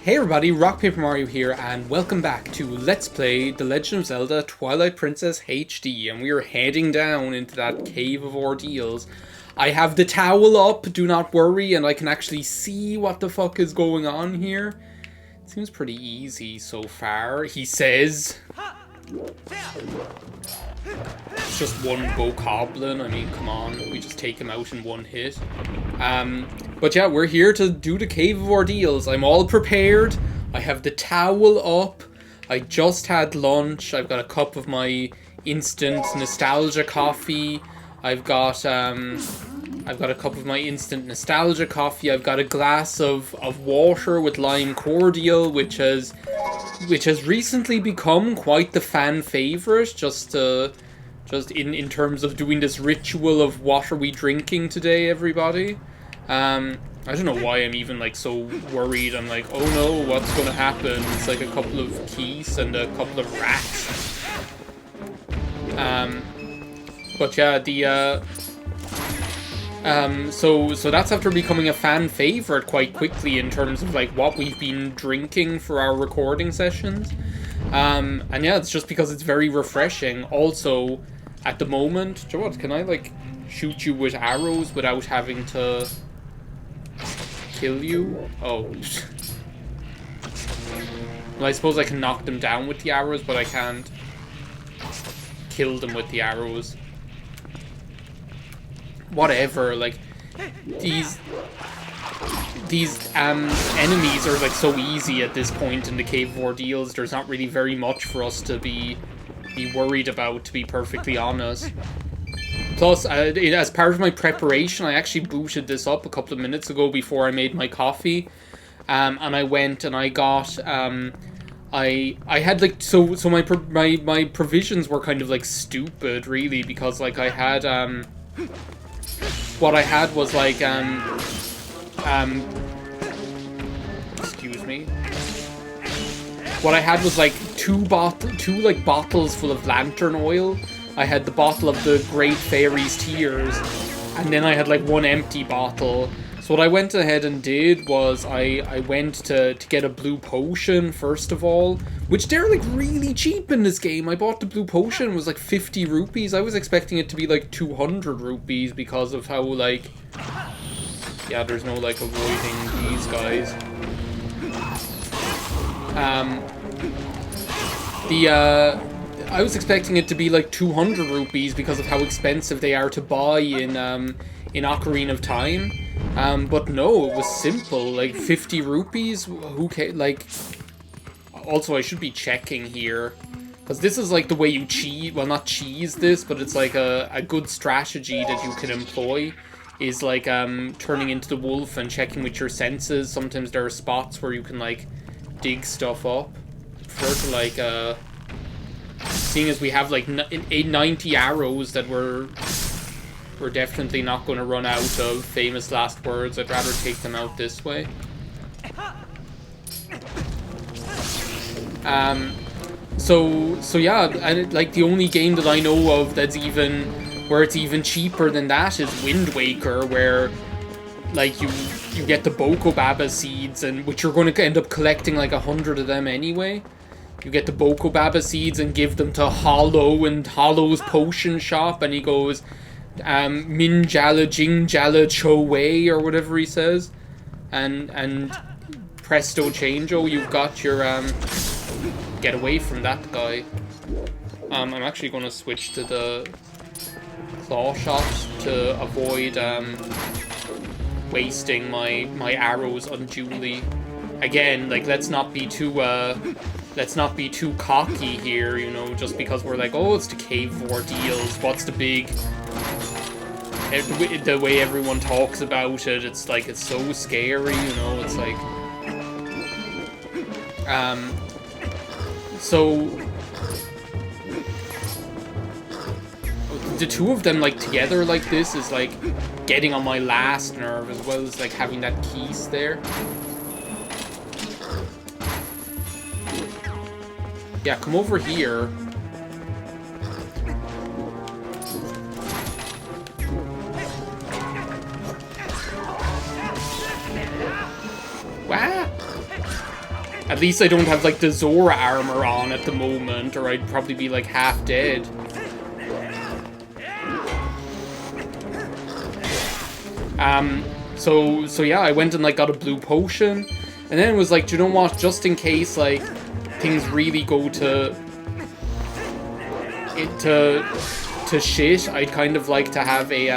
Hey everybody, RockPaperMario here, and welcome back to Let's Play The Legend of Zelda Twilight Princess HD, and we are heading down into that Cave of Ordeals. I have the towel up, do not worry, and I can actually see what the fuck is going on here. It seems pretty easy so far, he says. It's just one bokoblin, I mean, come on, we just take him out in one hit. But yeah, we're here to do the Cave of Ordeals. I'm all prepared. I have the towel up. I just had lunch. I've got a cup of my instant nostalgia coffee. I've got a cup of my instant nostalgia coffee. I've got a glass of water with lime cordial, which has recently become quite the fan favorite. Just in terms of doing this ritual of what are we drinking today, everybody. I don't know why I'm even like so worried. I'm like, oh no, what's gonna happen? It's like a couple of geese and a couple of rats. But yeah, so that's after becoming a fan favorite quite quickly in terms of like what we've been drinking for our recording sessions. And yeah, it's just because it's very refreshing. Also, at the moment, do you know what? Can I like shoot you with arrows without having to kill you? Oh. Well, I suppose I can knock them down with the arrows, but I can't kill them with the arrows. Whatever, like, these enemies are like so easy at this point in the Cave of Ordeals. There's not really very much for us to be worried about, to be perfectly honest. Plus, as part of my preparation, I actually booted this up a couple of minutes ago before I made my coffee. And I went and I got, I had like, so my provisions were kind of like stupid, really, because like I had, what I had was like, excuse me. What I had was like two bottles full of lantern oil. I had the bottle of the Great Fairy's Tears, and then I had like one empty bottle. So what I went ahead and did was I went to get a blue potion first of all, which they're like really cheap in this game. I bought the blue potion, it was like 50 rupees. I was expecting it to be like 200 rupees because of how like, yeah, there's no like avoiding these guys. I was expecting it to be like 200 rupees because of how expensive they are to buy in Ocarina of Time. But no, it was simple, like 50 rupees. Who cares? Like, also I should be checking here, because this is like the way you cheese, well, not cheese this, but it's like a good strategy that you can employ is like turning into the wolf and checking with your senses. Sometimes there are spots where you can like dig stuff up. I prefer to like seeing as we have like 90 arrows that we're definitely not going to run out of famous last words, I'd rather take them out this way. So yeah, and like the only game that I know of that's even where it's even cheaper than that is Wind Waker, where like you get the Bokobaba seeds, and which you're going to end up collecting like 100 of them anyway. You get the Bokobaba seeds and give them to Hollow and Hollow's potion shop, and he goes, Minjala Jingjala Cho Wei, or whatever he says. And presto changeo, you've got your, get away from that guy. I'm actually going to switch to the claw shots to avoid, wasting my arrows unduly. Again, like, let's not be too cocky here, you know, just because we're like, oh, it's the Cave of Ordeals, what's the big... The way everyone talks about it, it's like, it's so scary, you know, it's like... So... The two of them, like, together like this is, like, getting on my last nerve, as well as, like, having that keys there. Yeah, come over here. Wow. At least I don't have, like, the Zora armor on at the moment, or I'd probably be, like, half dead. So yeah, I went and, like, got a blue potion, and then it was like, do you know what, just in case, like, things really go to shit, I'd kind of like to have a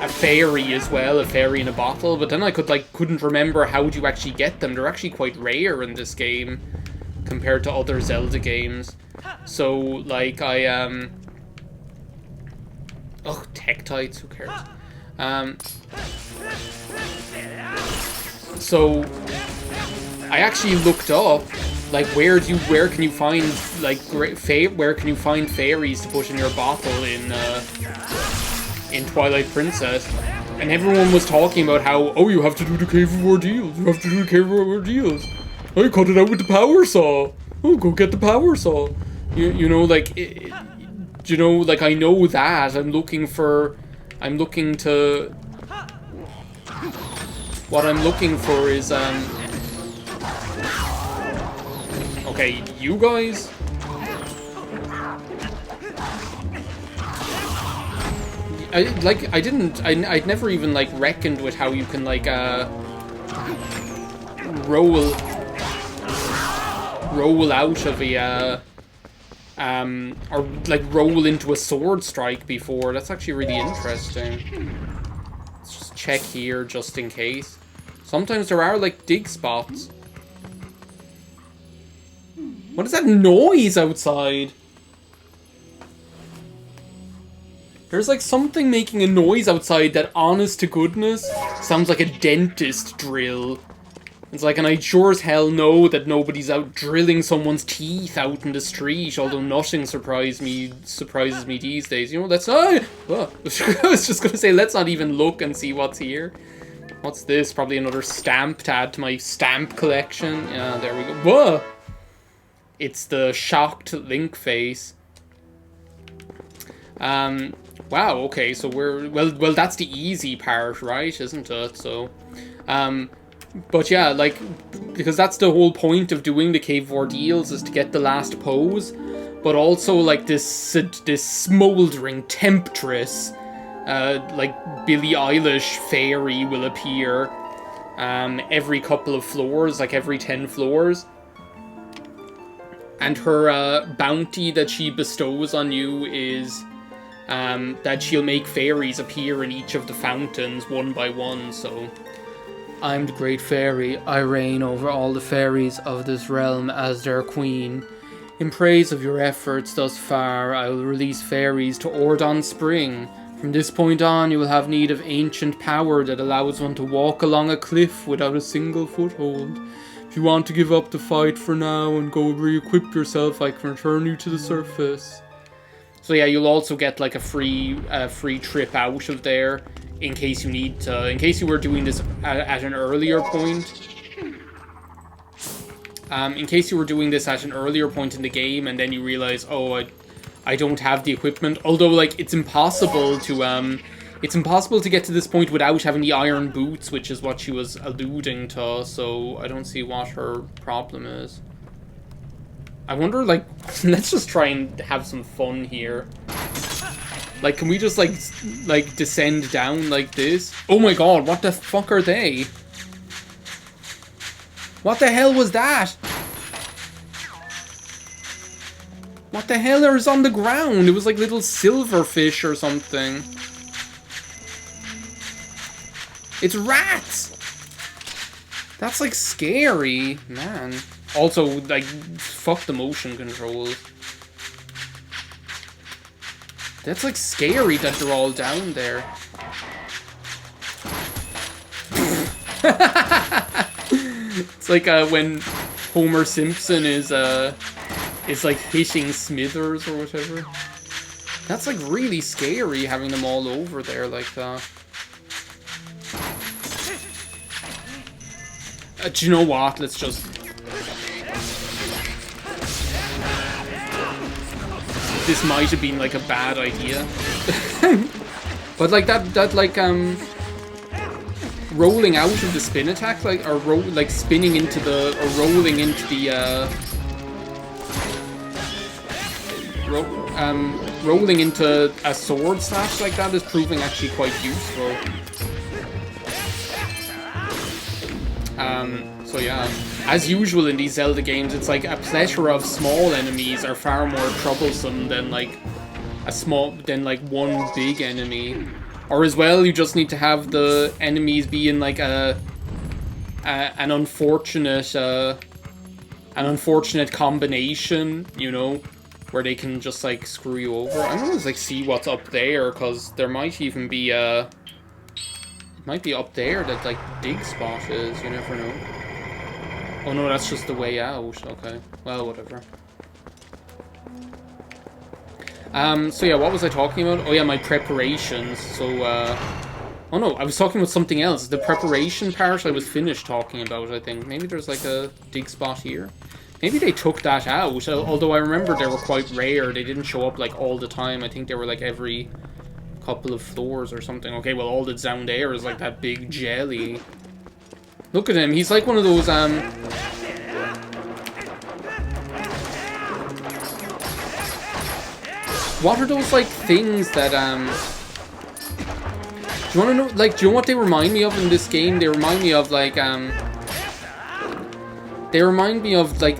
fairy as well, a fairy in a bottle, but then I couldn't remember how do you actually get them. They're actually quite rare in this game, compared to other Zelda games. So, like, ugh, Tektites, who cares? So I actually looked up, like, where can you find, like, where can you find fairies to put in your bottle in Twilight Princess, and everyone was talking about how, oh, you have to do the Cave of Ordeals, you have to do the Cave of Ordeals. I cut it out with the power saw. Oh, go get the power saw. You know, like, you know, like, I know that. What I'm looking for is, okay, you guys? I'd never even, like, reckoned with how you can, like, roll out of a, or, like, roll into a sword strike before. That's actually really interesting. Let's just check here, just in case. Sometimes there are, like, dig spots. What is that noise outside? There's, like, something making a noise outside that, honest to goodness, sounds like a dentist drill. It's like, and I sure as hell know that nobody's out drilling someone's teeth out in the street, although nothing surprises me these days. You know, let's not... Oh, I was just gonna say, let's not even look and see what's here. What's this? Probably another stamp to add to my stamp collection. Yeah, there we go. Whoa! It's the shocked Link face. Wow, okay, so we're... Well, that's the easy part, right? Isn't it? So, but yeah, like, because that's the whole point of doing the Cave of Ordeals, is to get the last pose, but also, like, this smoldering temptress, like, Billie Eilish fairy will appear, every couple of floors, like, every 10 floors. And her, bounty that she bestows on you is, that she'll make fairies appear in each of the fountains, one by one, so... I'm the great fairy. I reign over all the fairies of this realm as their queen. In praise of your efforts thus far, I will release fairies to Ordon Spring. From this point on, you will have need of ancient power that allows one to walk along a cliff without a single foothold. If you want to give up the fight for now and go re-equip yourself, I can return you to the surface. So yeah, you'll also get, like, a free trip out of there. In case you need to, in case you were doing this at an earlier point. In case you were doing this at an earlier point in the game and then you realize, oh, I don't have the equipment. Although, like, it's impossible to get to this point without having the iron boots, which is what she was alluding to, so I don't see what her problem is. I wonder, like, let's just try and have some fun here. Like, can we just, like, descend down like this? Oh my god, what the fuck are they? What the hell was that? What the hell is on the ground? It was like little silverfish or something. It's rats! That's, like, scary, man. Also, like, fuck the motion controls. That's, like, scary that they're all down there. It's like when Homer Simpson is like hitting Smithers or whatever. That's, like, really scary having them all over there like that. Do you know what? Let's just... This might have been, like, a bad idea. But, like, that, like, rolling out of the spin attack, like, or like spinning into the, or rolling into the, rolling into a sword slash like that is proving actually quite useful. So yeah, as usual in these Zelda games, it's like a plethora of small enemies are far more troublesome than like one big enemy. Or as well, you just need to have the enemies be in like an unfortunate combination, you know, where they can just like screw you over. I'm gonna like see what's up there, because there might even be it might be up there that like dig spot is. You never know. Oh no, that's just the way out. Okay, well, whatever. So yeah, what was I talking about? Oh yeah, my preparations. So, oh no, I was talking about something else. The preparation part I was finished talking about, I think. Maybe there's like a dig spot here. Maybe they took that out, although I remember they were quite rare. They didn't show up like all the time. I think they were like every couple of floors or something. Okay, well, all that's down there is like that big jelly. Look at him, he's like one of those, what are those, like, things that, do you want to know, like, do you know what they remind me of in this game? They remind me of, like,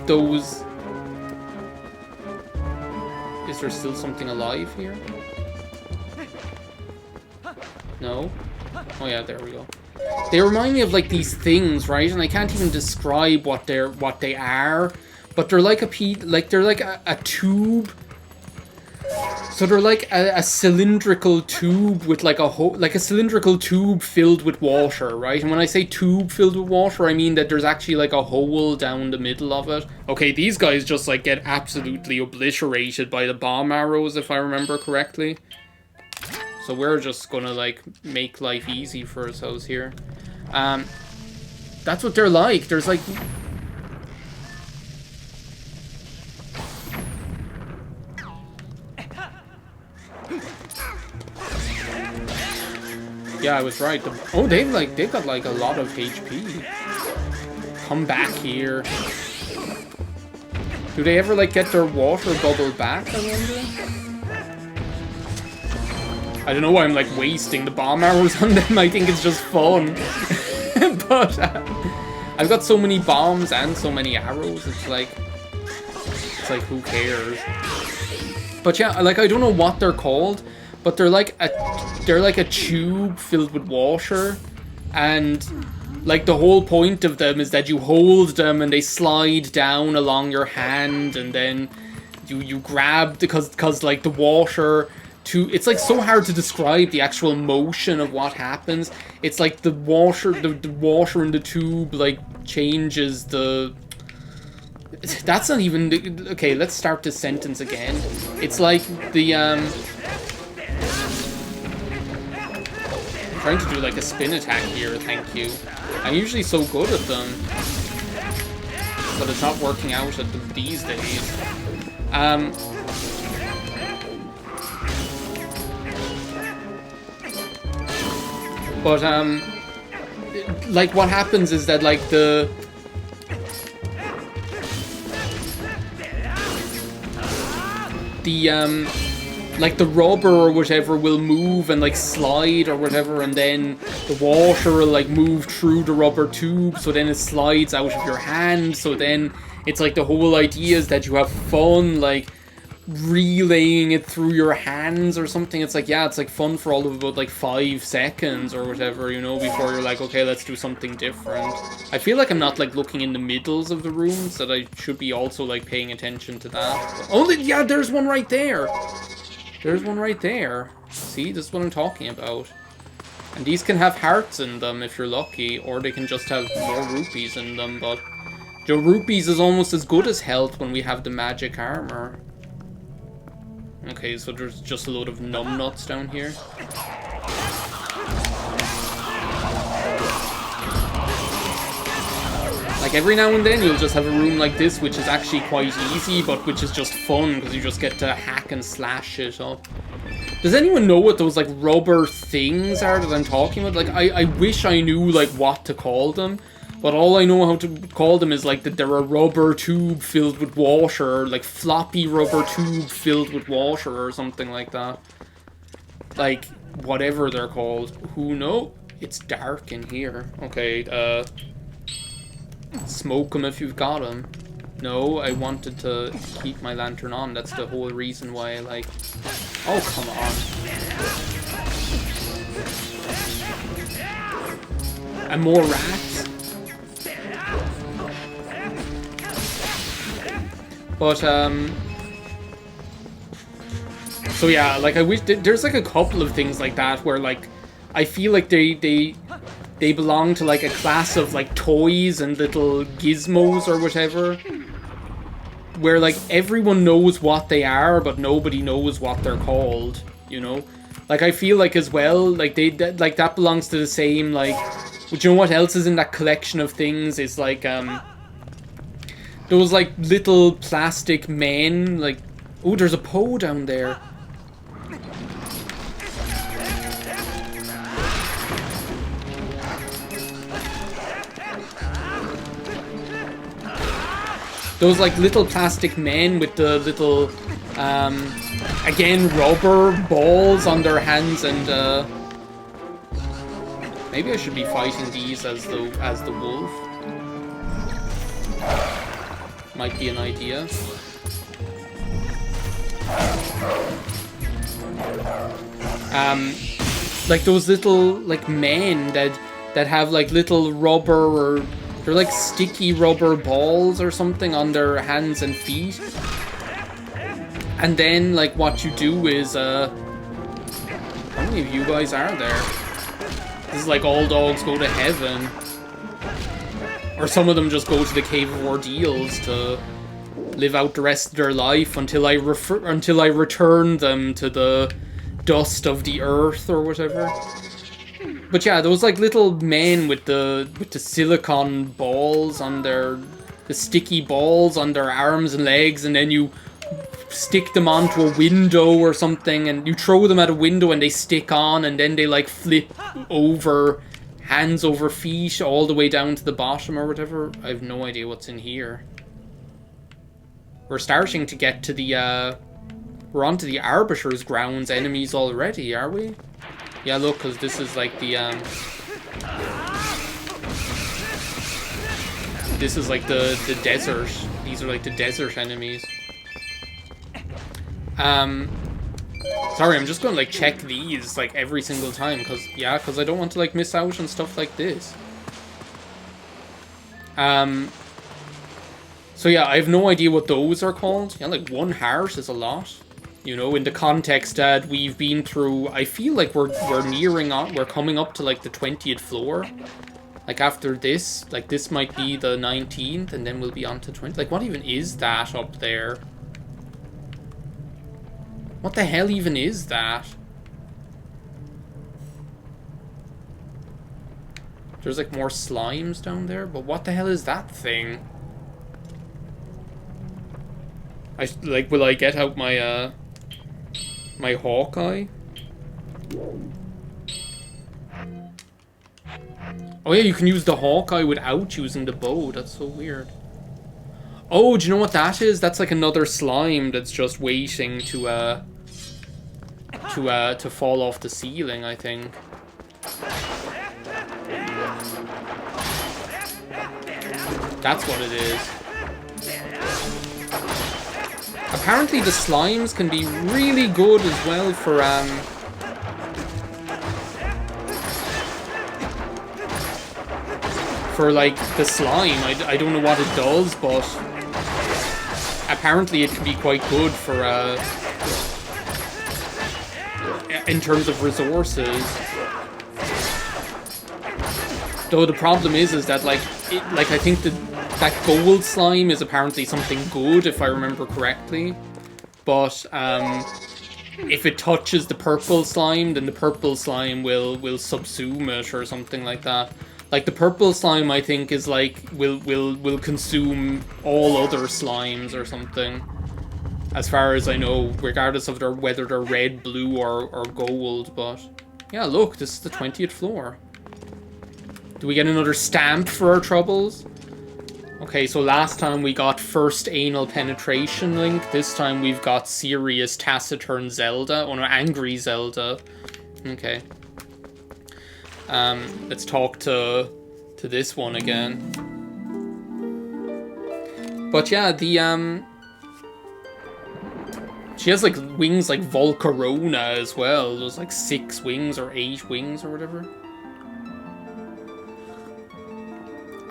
those... Is there still something alive here? No? Oh yeah, there we go. They remind me of, like, these things, right? And I can't even describe what they are, but they're like a tube. So they're like a cylindrical tube with like a cylindrical tube filled with water, right? And when I say tube filled with water, I mean that there's actually like a hole down the middle of it. Okay, these guys just like get absolutely obliterated by the bomb arrows, if I remember correctly. So we're just gonna like make life easy for ourselves here. That's what they're like. There's like... Yeah, I was right. Oh, they've got like a lot of HP. Come back here. Do they ever like get their water bubble back, I wonder? I don't know why I'm like wasting the bomb arrows on them. I think it's just fun. But I've got so many bombs and so many arrows. It's like who cares? But yeah, like I don't know what they're called, but they're like a tube filled with water, and like the whole point of them is that you hold them and they slide down along your hand, and then you grab because like the water it's like so hard to describe the actual motion of what happens. It's like the water in the tube like changes the... That's not even... Okay, let's start this sentence again. It's like the I'm trying to do like a spin attack here, thank you. I'm usually so good at them, but it's not working out at these days. But, like, what happens is that, like, like, the rubber or whatever will move and, like, slide or whatever, and then the water will, like, move through the rubber tube, so then it slides out of your hand, so then it's, like, the whole idea is that you have fun, like, relaying it through your hands or something. It's like, yeah, it's like fun for all of about like 5 seconds or whatever, you know, before you're like, okay, let's do something different. I feel like I'm not like looking in the middles of the rooms, that I should be also like paying attention to that. Oh, yeah, there's one right there. There's one right there. See, this is what I'm talking about. And these can have hearts in them if you're lucky, or they can just have more rupees in them, but the rupees is almost as good as health when we have the magic armor. Okay, so there's just a load of numbnuts down here. Like every now and then you'll just have a room like this, which is actually quite easy, but which is just fun because you just get to hack and slash it up. Does anyone know what those, like, rubber things are that I'm talking about? Like, I wish I knew, like, what to call them. But all I know how to call them is, like, that they're a rubber tube filled with water. Or, like, floppy rubber tube filled with water or something like that. Like, whatever they're called. Who knows? It's dark in here. Okay, smoke them if you've got them. No, I wanted to keep my lantern on. That's the whole reason why I, like... Oh, come on. And more rats? But, so yeah, like, I wish... There's, like, a couple of things like that where, like, I feel like they belong to, like, a class of, like, toys and little gizmos or whatever. Where, like, everyone knows what they are, but nobody knows what they're called, you know? Like, I feel like, as well, like, like, that belongs to the same, like... But you know what else is in that collection of things? Is, like, those, like, little plastic men, like... Oh, there's a Poe down there. Those, like, little plastic men with the little, again, rubber balls on their hands, and, maybe I should be fighting these as the wolf. Might be an idea. Like those little, like, men that have, like, little rubber or... They're like sticky rubber balls or something on their hands and feet. And then, like, what you do is, how many of you guys are there? This is like all dogs go to heaven. Or some of them just go to the Cave of Ordeals to live out the rest of their life until I return them to the dust of the earth or whatever. But yeah, those, like, little men with the silicone balls on their... The sticky balls on their arms and legs, and then you stick them onto a window or something, and you throw them at a window and they stick on, and then they, like, flip over, hands over feet, all the way down to the bottom or whatever. I have no idea what's in here. We're starting to get to the, we're onto the Arbiter's grounds enemies already, are we? Yeah, look, because this is like the, this is like the desert. These are like the desert enemies. Sorry, I'm just gonna, like, check these, like, every single time, because I don't want to, like, miss out on stuff like this. So yeah, I have no idea what those are called. Yeah, like, 1 heart is a lot. You know, in the context that we've been through, I feel like we're coming up to, like, the 20th floor. Like, after this, like, this might be the 19th, and then we'll be on to 20. Like, what even is that up there? What the hell even is that? There's, like, more slimes down there, but what the hell is that thing? Will I get out my, my Hawkeye? Oh yeah, you can use the Hawkeye without using the bow. That's so weird. Oh, do you know what that is? That's like another slime that's just waiting to fall off the ceiling, I think. That's what it is. Apparently the slimes can be really good as well for like the slime. I don't know what it does, but apparently it can be quite good for in terms of resources. Though the problem is that like I think that gold slime is apparently something good, if I remember correctly. But if it touches the purple slime, then the purple slime will subsume it or something like that. Like the purple slime, I think, is like will consume all other slimes or something. as far as I know, regardless of whether they're red, blue, or gold. But yeah, look, this is the 20th floor. Do we get another stamp for our troubles? Okay, so last time we got first anal penetration link. This time we've got serious taciturn Zelda. Oh no, angry Zelda. Okay. Let's talk to this one again. But yeah, the she has like wings like Volcarona as well. There's like 6 wings or 8 wings or whatever.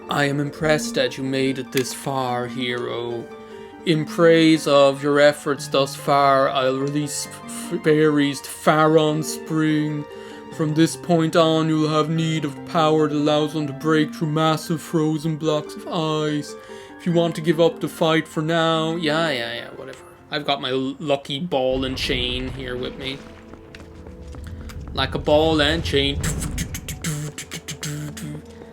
I am impressed that you made it this far, hero. In praise of your efforts thus far, I'll release berries to Faron Spring. From this point on, you'll have need of power that allows them to break through massive frozen blocks of ice. If you want to give up the fight for now, yeah, whatever. I've got my lucky ball and chain here with me. Like a ball and chain.